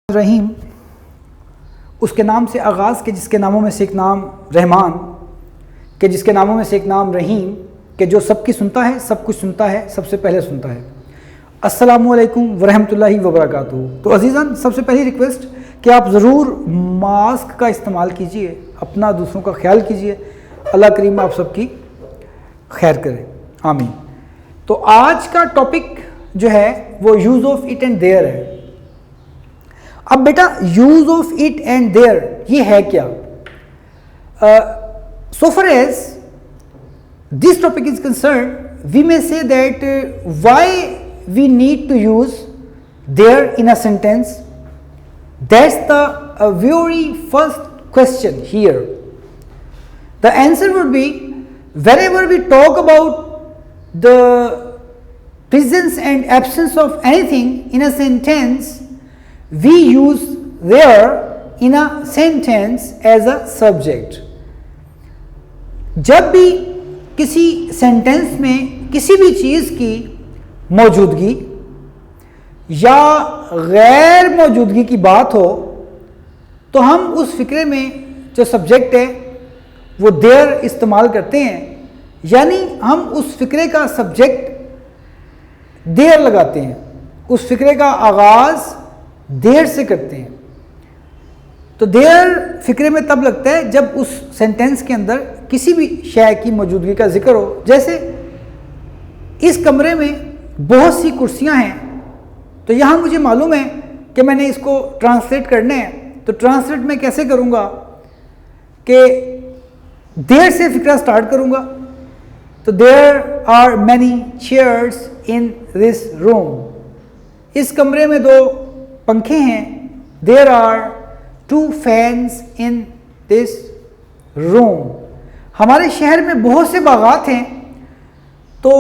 रहीम, उसके नाम से आगाज़ के जिसके नामों में से एक नाम रहमान के जिसके नामों में से एक नाम रहीम के जो सबकी सुनता है, सब कुछ सुनता है, सबसे पहले सुनता है। अस्सलामु अलैकुम वरहमतुल्लाहि वबरकातुहू। तो अज़ीज़ान, सबसे पहली रिक्वेस्ट कि आप ज़रूर मास्क का इस्तेमाल कीजिए, अपना दूसरों का ख्याल कीजिए। अल्लाह करीम आप सबकी खैर करे, आमीन। तो आज का टॉपिक जो है वो use of it and there है। अब बेटा, use of it and there ये है क्या? So far as this topic is concern, we may say that why we need to use there in a sentence. That's the very first question here. The answer would be, whenever we talk about the presence and absence of anything in a sentence, we use there in a sentence as a subject। जब भी किसी sentence में किसी भी चीज़ की मौजूदगी या गैर मौजूदगी की बात हो, तो हम उस फिक्रे में जो सब्जेक्ट है वो देयर इस्तेमाल करते हैं, यानी हम उस फिक्रे का सब्जेक्ट देयर लगाते हैं, उस फिक्रे का आगाज़ देर से करते हैं। तो देर फिक्रे में तब लगता है जब उस सेंटेंस के अंदर किसी भी शय की मौजूदगी का जिक्र हो। जैसे इस कमरे में बहुत सी कुर्सियां हैं, तो यहाँ मुझे मालूम है कि मैंने इसको ट्रांसलेट करना है, तो ट्रांसलेट मैं कैसे करूँगा कि देर से फिक्रा स्टार्ट करूँगा। तो there are many chairs in this room. इस कमरे में दो पंखे हैं। There are 2 fans in this room. हमारे शहर में बहुत से बागात हैं, तो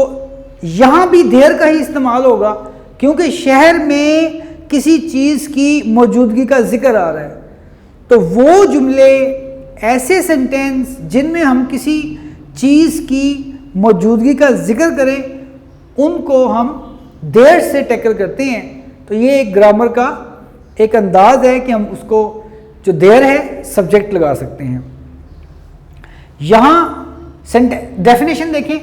यहाँ भी देयर का ही इस्तेमाल होगा, क्योंकि शहर में किसी चीज़ की मौजूदगी का जिक्र आ रहा है। तो वो जुमले, ऐसे सेंटेंस जिनमें हम किसी चीज़ की मौजूदगी का जिक्र करें, उनको हम देयर से टैकल करते हैं। तो ये एक ग्रामर का एक अंदाज है कि हम उसको जो देयर है सब्जेक्ट लगा सकते हैं। यहाँ डेफिनेशन देखें,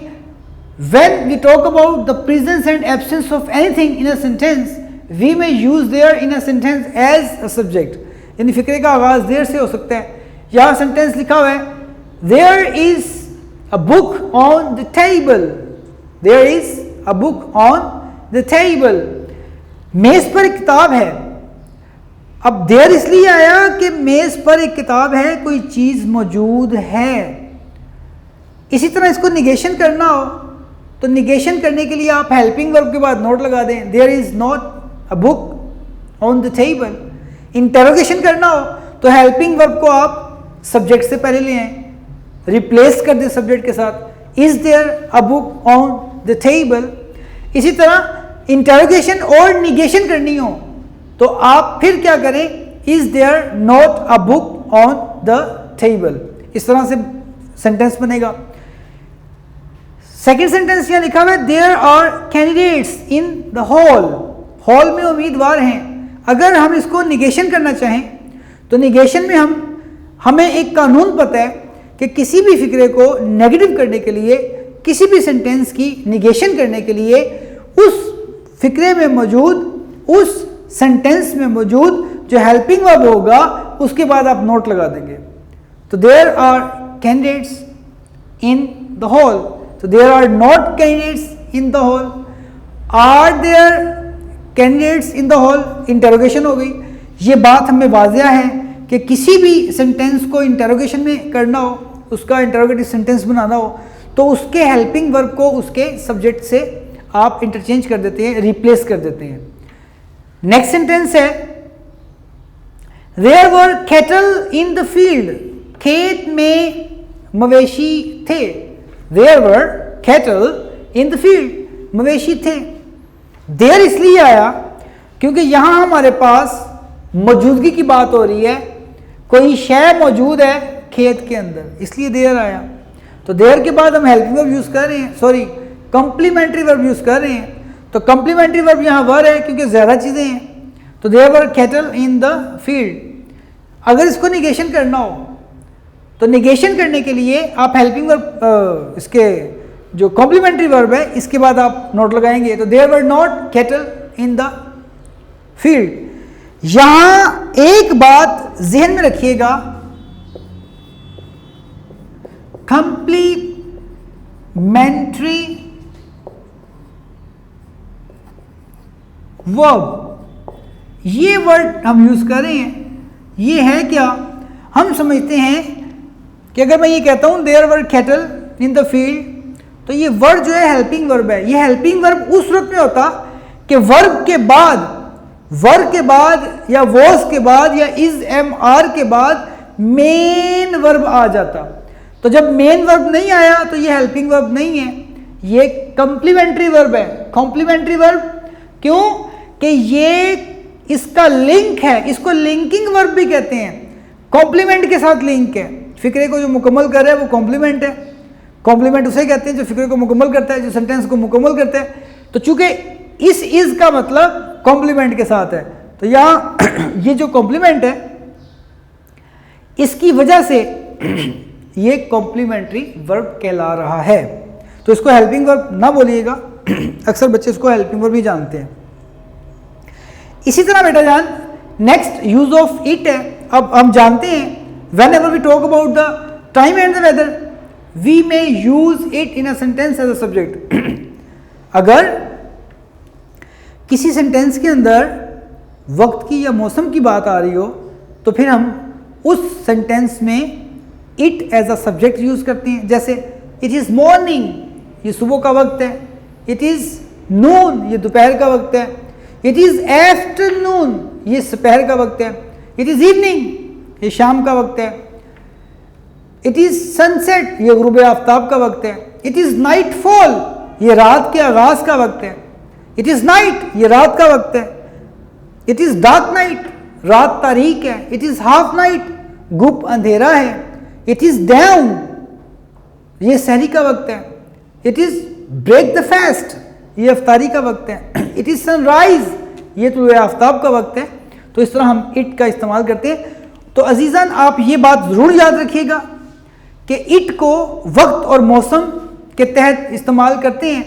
when we talk about the presence and absence of anything in a sentence, we may use there in a sentence as a subject. यानी फिक्रे का आगाज देयर से हो सकता है। यहाँ सेंटेंस लिखा हुआ है, there is a book on the table. There is a book on the table. मेज पर एक किताब है। अब देयर इसलिए आया कि मेज पर एक किताब है, कोई चीज मौजूद है। इसी तरह इसको निगेशन करना हो, तो निगेशन करने के लिए आप हेल्पिंग वर्ब के बाद नोट लगा दें, there is not a book on the table. Interrogation करना हो तो हेल्पिंग वर्ब को आप सब्जेक्ट से पहले ले आए, रिप्लेस कर दें सब्जेक्ट के साथ, is there a book on the table. इसी तरह इंटरोगेशन और निगेशन करनी हो तो आप फिर क्या करें, is there not a book on the table. इस तरह से सेंटेंस बनेगा। सेकंड सेंटेंस यहाँ लिखा हुआ है, there are candidates in the hall. Hall में उम्मीदवार हैं। अगर हम इसको निगेशन करना चाहें तो निगेशन में हमें एक कानून पता है कि किसी भी फिक्रे को नेगेटिव करने के लिए, किसी भी सेंटेंस की निगेशन करने के लिए, उस फिक्रे में मौजूद, उस सेंटेंस में मौजूद जो हेल्पिंग वर्ब होगा उसके बाद आप नोट लगा देंगे। तो there are candidates in the hall, तो there are not candidates in the hall. Are there candidates in the hall, interrogation हो गई। ये बात हमें वाज़िया है कि किसी भी सेंटेंस को इंटरोगेशन में करना हो, उसका इंटरोगेटिव सेंटेंस बनाना हो, तो उसके हेल्पिंग वर्ब को उसके सब्जेक्ट से आप इंटरचेंज कर देते हैं, रिप्लेस कर देते हैं। नेक्स्ट सेंटेंस है, there were cattle in the field. खेत में मवेशी थे। There were cattle in the field, मवेशी थे। देयर इसलिए आया क्योंकि यहां हमारे पास मौजूदगी की बात हो रही है, कोई शय मौजूद है खेत के अंदर, इसलिए देयर आया। तो देयर के बाद हम हेल्पिंग वर्ब यूज कर रहे हैं, सॉरी कंप्लीमेंट्री वर्ब यूज कर रहे हैं। तो कंप्लीमेंट्री वर्ब यहाँ वर है क्योंकि ज़्यादा चीज़ें हैं, तो there were cattle in the field. अगर इसको निगेशन करना हो तो निगेशन करने के लिए आप हेल्पिंग वर्ब, इसके जो कॉम्प्लीमेंट्री वर्ब है इसके बाद आप नोट लगाएंगे, तो there were not cattle in the field. यहां एक बात जहन में रखिएगा, कंप्लीमेंट्री वर्ब, ये वर्ड हम यूज कर रहे हैं, ये है क्या, हम समझते हैं कि अगर मैं ये कहता हूं there were cattle in the field, तो ये वर्ड जो है हेल्पिंग वर्ब है। ये हेल्पिंग वर्ब उस सूरत में होता कि वर्ब के बाद या वॉज के बाद या इज एम आर के बाद मेन वर्ब आ जाता। तो जब मेन वर्ब नहीं आया तो ये हेल्पिंग वर्ब नहीं है, ये कंप्लीमेंट्री वर्ब है। कॉम्प्लीमेंट्री वर्ब क्यों कि ये इसका लिंक है, इसको लिंकिंग वर्ब भी कहते हैं, कॉम्प्लीमेंट के साथ लिंक है। फिक्रे को जो मुकम्मल कर रहा है वो कॉम्प्लीमेंट है, कॉम्प्लीमेंट उसे कहते हैं जो फिक्रे को मुकम्मल करता है, जो सेंटेंस को मुकम्मल करता है। तो चूंकि इस इज का मतलब कॉम्प्लीमेंट के साथ है, तो यहां ये जो कॉम्प्लीमेंट है इसकी वजह से ये कॉम्प्लीमेंट्री वर्ब कहला रहा है। तो इसको हेल्पिंग वर्ब ना बोलिएगा, अक्सर बच्चे इसको हेल्पिंग वर्ब भी जानते हैं। इसी तरह बेटा जान नेक्स्ट यूज ऑफ इट है। अब हम जानते हैं whenever we talk about the time and the weather we may use it in a sentence as a subject. अगर किसी सेंटेंस के अंदर वक्त की या मौसम की बात आ रही हो तो फिर हम उस सेंटेंस में it as a subject use करते हैं। जैसे इट इज मॉर्निंग, ये सुबह का वक्त है, इट इज नून, ये दोपहर का वक्त है, इट इज आफ्टरनून, ये दोपहर का वक्त है, इट इज इवनिंग, ये शाम का वक्त है, इट इज सनसेट, ये गुरूब आफ्ताब का वक्त है, इट इज नाइट फॉल, ये रात के आगाज का वक्त है, इट इज नाइट, ये रात का वक्त है, इट इज डार्क नाइट, रात तारीक है, इट इज हाफ नाइट, गुप अंधेरा है, इट इज डाउन, ये सहरी का वक्त है, it is break the fast, ये अफ्तारी का वक्त है, इट इज सनराइज, ये तो आफ्ताब का वक्त है। तो इस तरह हम इट का इस्तेमाल करते हैं। तो अजीज़ान आप ये बात ज़रूर याद रखिएगा कि इट को वक्त और मौसम के तहत इस्तेमाल करते हैं।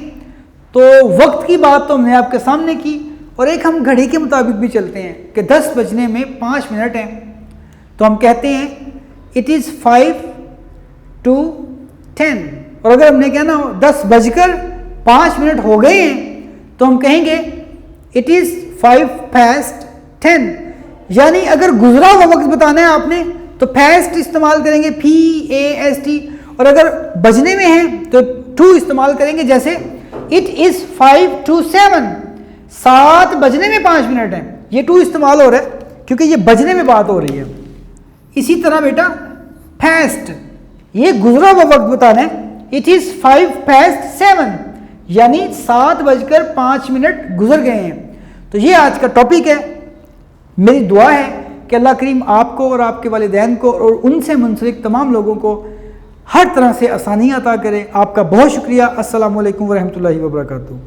तो वक्त की बात तो हमने आपके सामने की, और एक हम घड़ी के मुताबिक भी चलते हैं कि 10 बजने में 5 मिनट हैं, तो हम कहते हैं इट इज़ 5 to 10। और अगर हमने कहना हो 10:05 हो गए हैं तो हम कहेंगे इट इज़ 5 past 10। यानी अगर गुजरा हुआ वक्त बताना है आपने तो फास्ट इस्तेमाल करेंगे FAST, और अगर बजने में है तो टू इस्तेमाल करेंगे। जैसे इट इज़ 5 to 7, 7 बजने में 5 मिनट है, ये टू इस्तेमाल हो रहा है क्योंकि ये बजने में बात हो रही है। इसी तरह बेटा फास्ट, ये गुजरा हुआ वक्त बताना है, इट इज़ 5 past 7, यानी 7:05 गुजर गए हैं। तो ये आज का टॉपिक है। मेरी दुआ है कि अल्लाह करीम आपको और आपके वालिदैन को और उनसे मुंसलिक तमाम लोगों को हर तरह से आसानी अता करे। आपका बहुत शुक्रिया। अस्सलामु अलैकुम व रहमतुल्लाहि व बरकातुहू।